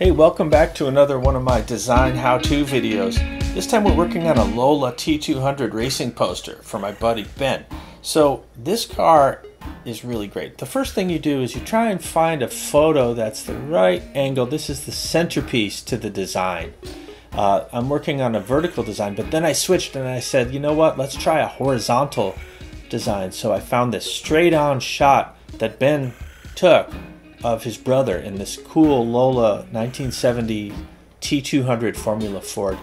Hey, welcome back to another one of my design how-to videos. This time we're working on a Lola T200 racing poster for my buddy Ben. So this car is really great. The first thing you do is you try and find a photo that's the right angle. This is the centerpiece to the design. I'm working on a vertical design, but then I switched and I said, you know what, let's try a horizontal design. So I found this straight-on shot that Ben took of his brother in this cool Lola 1970 T200 Formula Ford.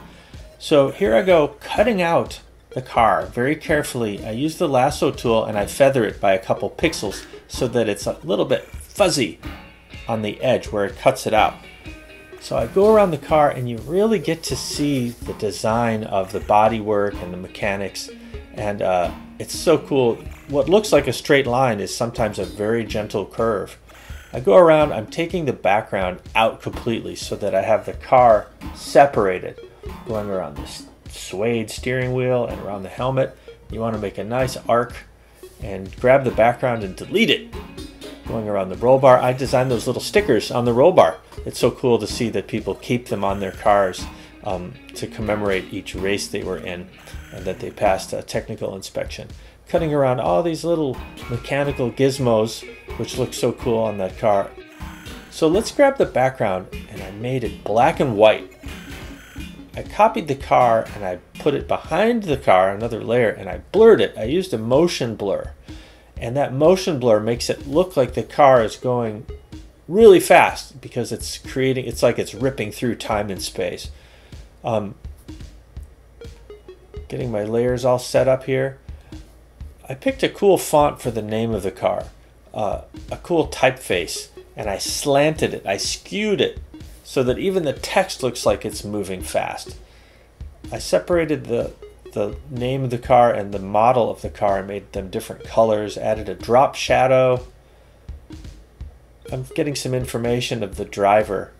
So here I go cutting out the car very carefully. I use the lasso tool and I feather it by a couple pixels so that it's a little bit fuzzy on the edge where it cuts it out. So I go around the car and you really get to see the design of the bodywork and the mechanics, and it's so cool. What looks like a straight line is sometimes a very gentle curve. I go around, I'm taking the background out completely so that I have the car separated, going around this suede steering wheel and around the helmet. You want to make a nice arc and grab the background and delete it. Going around the roll bar, I designed those little stickers on the roll bar. It's so cool to see that people keep them on their cars to commemorate each race they were in and that they passed a technical inspection. Cutting around all these little mechanical gizmos, which look so cool on that car. So let's grab the background, and I made it black and white. I copied the car and I put it behind the car, another layer, and I blurred it. I used a motion blur, and that motion blur makes it look like the car is going really fast because it's like it's ripping through time and space. Getting my layers all set up here. I picked a cool font for the name of the car, a cool typeface, and I slanted it, I skewed it so that even the text looks like it's moving fast. I separated the name of the car and the model of the car and made them different colors, added a drop shadow. I'm getting some information of the driver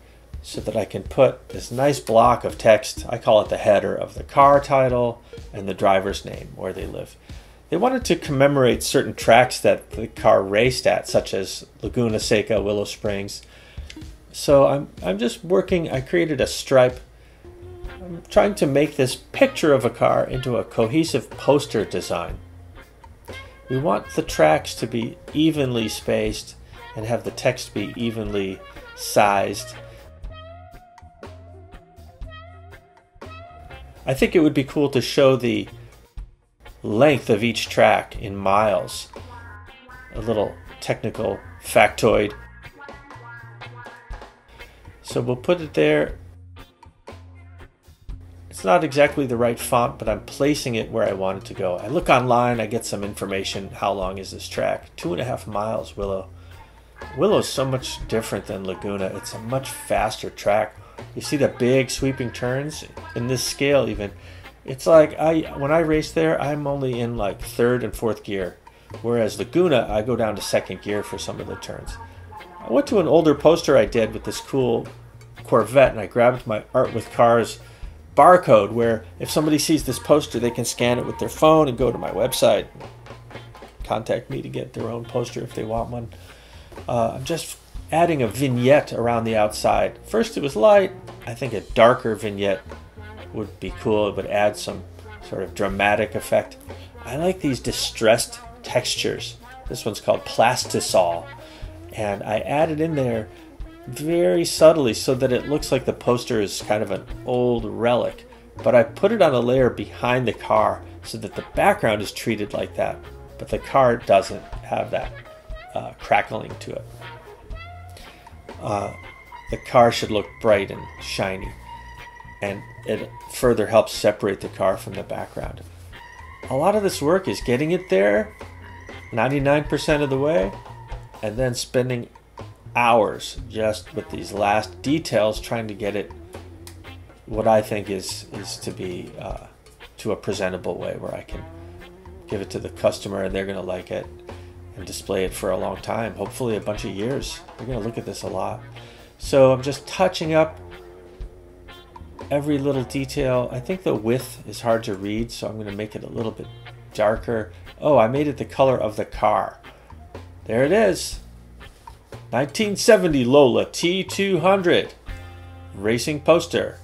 so that I can put this nice block of text, I call it the header, of the car title and the driver's name, where they live. They wanted to commemorate certain tracks that the car raced at, such as Laguna Seca, Willow Springs. So I'm just working, I created a stripe. I'm trying to make this picture of a car into a cohesive poster design. We want the tracks to be evenly spaced and have the text be evenly sized. I think it would be cool to show the length of each track in miles. A little technical factoid. So we'll put it there. It's not exactly the right font, but I'm placing it where I want it to go. I look online, I get some information. How long is this track? 2.5 miles, Willow. Willow is so much different than Laguna. It's a much faster track. You see the big sweeping turns in this scale even. It's like when I race there, I'm only in like 3rd and 4th gear. Whereas Laguna, I go down to 2nd gear for some of the turns. I went to an older poster I did with this cool Corvette and I grabbed my Art with Cars barcode where if somebody sees this poster, they can scan it with their phone and go to my website. Contact me to get their own poster if they want one. I'm just adding a vignette around the outside. First it was light. I think a darker vignette would be cool. It would add some sort of dramatic effect. I like these distressed textures. This one's called Plastisol. And I added in there very subtly so that it looks like the poster is kind of an old relic. But I put it on a layer behind the car so that the background is treated like that. But the car doesn't have that crackling to it. The car should look bright and shiny, and it further helps separate the car from the background. A lot of this work is getting it there 99% of the way and then spending hours just with these last details trying to get it what I think is to be to a presentable way where I can give it to the customer and they're going to like it and display it for a long time, hopefully a bunch of years. They're going to look at this a lot. So I'm just touching up every little detail. I think the width is hard to read, so I'm going to make it a little bit darker. Oh, I made it the color of the car. There it is. 1970 Lola T200. racing poster.